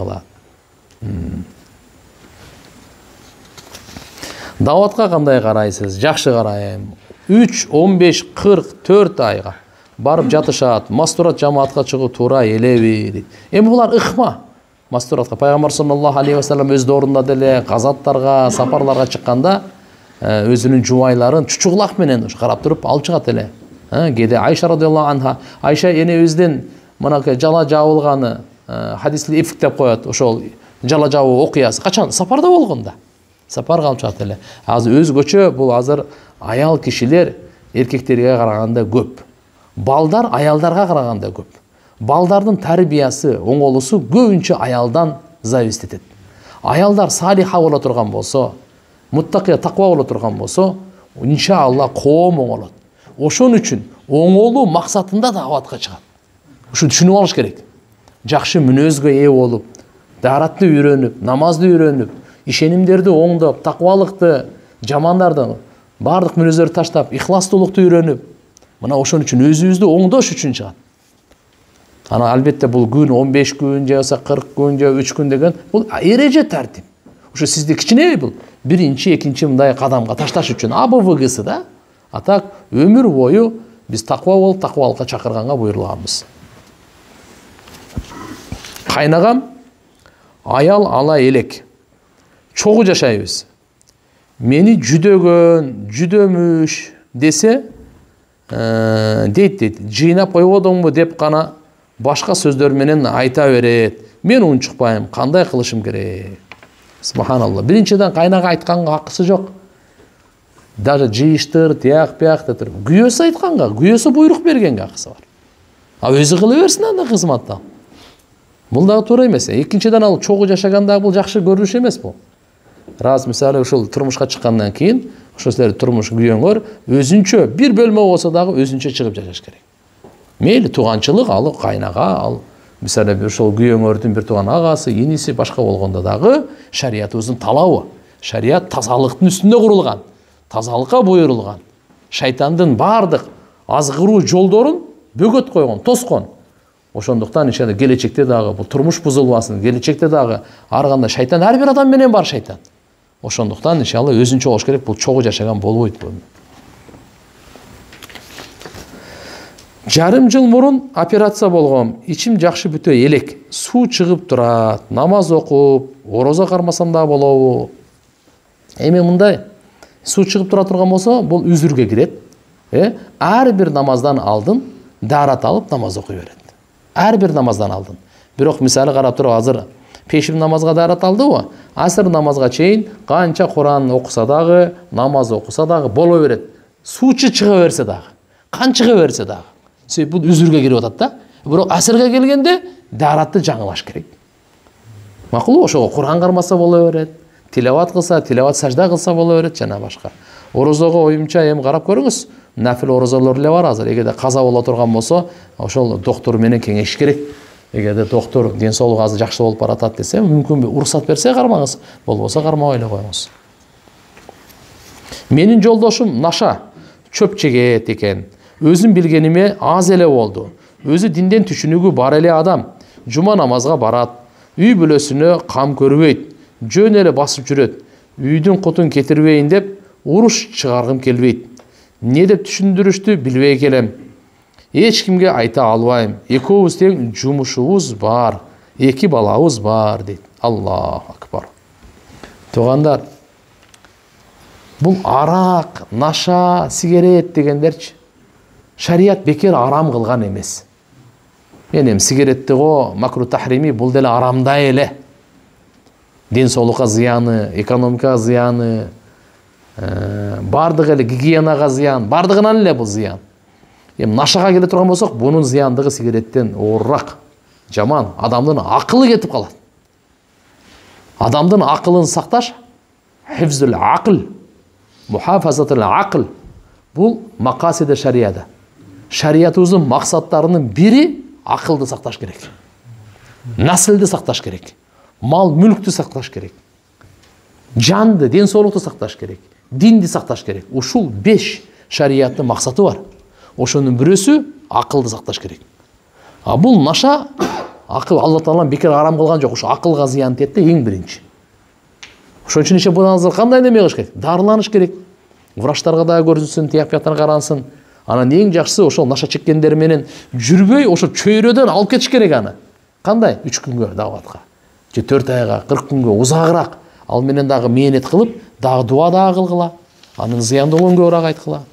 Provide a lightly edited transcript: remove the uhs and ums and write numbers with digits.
кылат. Даватка кандай карайсыз? Жакшы карайм. 3, 15, 44 айга барып жатышат. Мастурат жамаатка чыгуу туура элеби дейт. Эми булар ыкма. Мастуратка пайгамбар саллаллаху алейхи ва саллям өз доорунда деле газаттарга, сапарларга чыкканда өзүнүн жубайларын чучугулак менен карап туруп алып чыгат эле. Кээде Айша радиаллаху анха, Айша энебиздин мынакей жала жабылганы хадисли эфик деп коет. Ошол жала жабуу окуясы качан сапарда болгондо. Сапарга алып чыгат эле. Азыр өзгөчө бул азыр аял кишилер эркектерге караганда көп. Балдар аялдарга караганда көп. Балдардын тарбиясы, оңолусу көбүнчө аялдан зависит этет. Аялдар салиха боло турган болсо, муттакия, таква боло турган болсо, иншалла коом оңолот. Ошон үчүн оңолуу максатында даватка чыгат. Ушу түшүнүп алыш керек. Жакшы мүнөзгө ээ болуп, дааратты үйрөнүп, намазды үйрөнүп, ишенимдерди оңдоп, таквалыкты, жамандарды бардык мүнөздөрдү таштап, ихластуулукту үйрөнүп, мына ошон үчүн өзүбүздү оңдош үчүн чыгат. Ана албетте бул күн 15 күн же 40 күн же 3 күн деген бул эреже тартип. Ушу сизди кичине бул биринчи, экинчи мындай кадамга ташташ үчүн АБВГсы да. А так өмүр бою биз таква болуп, таквалыкка чакырганга буйрулганбыз. Кайнагам аял ала элек. Чогуу жашайбыз. Мени жүдөгөн, жүдөмүш десе, дейт, жыйнап койбодуңбу деп гана башка сөздөр менен айта берет. Мен унчукпайм, кандай кылышым керек? Субханалла. Биринчиден кайнага айтканга акысы жок. Даже жыйыштыр, тияк пияк деп туруп, күйөөсү айтканга, күйөөсү буйрук бергенге акысы бар. А өзү кыла берсин анда кызматта. Бул дагы туура эмес. Экинчиден ал чогуу жашаганда бул жакшы көрүнүш эмес бул. Раз мисалы ушул турмушка чыккандан кийин, ошол силер турмуш күйөөңөр өзүнчө бир бөлмө болсо дагы өзүнчө чыгып жашаш керек. Мейли тууганчылык ал кайнага, ал мисалы ошол күйөөңөрдүн бир тууган агасы, иниси башка болгондо дагы шариятыбыздын талабы. Шарият тазалыктын үстүндө курулган. Тазалыкка буйрулган. Шайтандын бардык азгыруу жолдорун бөгөт койгон, тоскон. Ошондуктан иншалла келечекте дагы бул турмуш бузулбасын, келечекте дагы ар кандай шайтан, ар бир адам менен бар шайтан. Ошондуктан иншалла өзүнчө болуш керек, бул чогуу жашаган болбойт бул. Жарым жыл мурун операция болгом. Ичим жакшы бүтө элек. Суу чыгып турат, намаз окуп, орозо кармасам да болобу? Эми мындай суу чыгып тура турган болсо, бул үзүргө кирет. Ар бир намаздан алдын даарат алып намаз окуй берет. Ар бир намаздан алдын. Бирок мисалы карап туруп азыр пешим намазга даарат алдыбы? Асыр намазга чейин канча Куран окуса дагы, намаз окуса дагы боло берет. Суучу чыга берсе дагы, кан чыга берсе дагы. Бул үзүргө кирип атат да. Бирок асырга келгенде дааратты жаңылаш керек. Макулбу? Ошого Куран кармаса боло берет. Тилават кылса, тилават сажда кылса боло берет жана башка. Орозого оюмча эми карап көрүңүз. Нафил орозолор эле бар азыр. Эгерде каза боло турган болсо, ошол доктор менен кеңешиш керек. Эгерде доктор ден соолугу азыр жакшы болуп баратат десе, мүмкүн уруксат берсе кармаңыз, болбосо кармабай эле коюңуз. Менин жолдошум наша, чөп чегет экен. Өзүм билгениме аз эле болду. Өзү динден түшүнүгү бар эле адам. Жума намазга барат. Үй бүлөсүнө кам көрбөйт. Жөн эле басып жүрөт. Үйдүн кутун кетирбейин деп уруш чыгаргым келбейт. Не деп түшүндүрүштү билбей келем. Эч кимге айта албайм. Экөөбүз тең жумушубуз бар. 2 балабыз бар дейт. Аллаху акбар. Туугандар, бул арак, наша, сигарет дегендерчи шарият бекер арам кылган эмес. Мен сигаретти го макру тахрими бул деле арамдай эле. Ден соолукка зыяны, экономикага зыяны, бардык эле гигиенага зыян, бардыгынан эле бул зыян. Нашага келе турган болсок, бунун зыяндыгы сигареттен оорураак, жаман, адамдын акылы кетип калат. Адамдын акылын сакташ, хифзул акыл, мухафазатул акыл, бул макасиде шарияда. Шариятыбыздын максаттарынын бири акылды сакташ керек. Наслды сакташ керек. Мал мүлктү сакташ керек. Жанды, ден соолукту сакташ керек. Динди сакташ керек. Ушул 5 шарияттын максаты бар. Ошонун бирөөсү акылды сакташ керек. А бул наша Акыл Алла Таала бекер арам кылган жок, ошо акылга зыян тиет да эң биринчи. Ошон үчүн иши будан кандай неме кылыш керек? Дарыланыш керек. Врачтарга да көрүнсүн, тияпияттар карансın. Анан эң жакшысы ошол наша чеккендер менен жүрбөй, ошо чөйрөдөн алып кетиш керек аны. Кандай? 3 күнгө даватка. Же 4 айга, 40 күнгө узагыраак. Ал менен дагы мээнет кылып, дагы дуа дагы кылгыла. Анын зыяндуулугун көбүрөөк айткыла.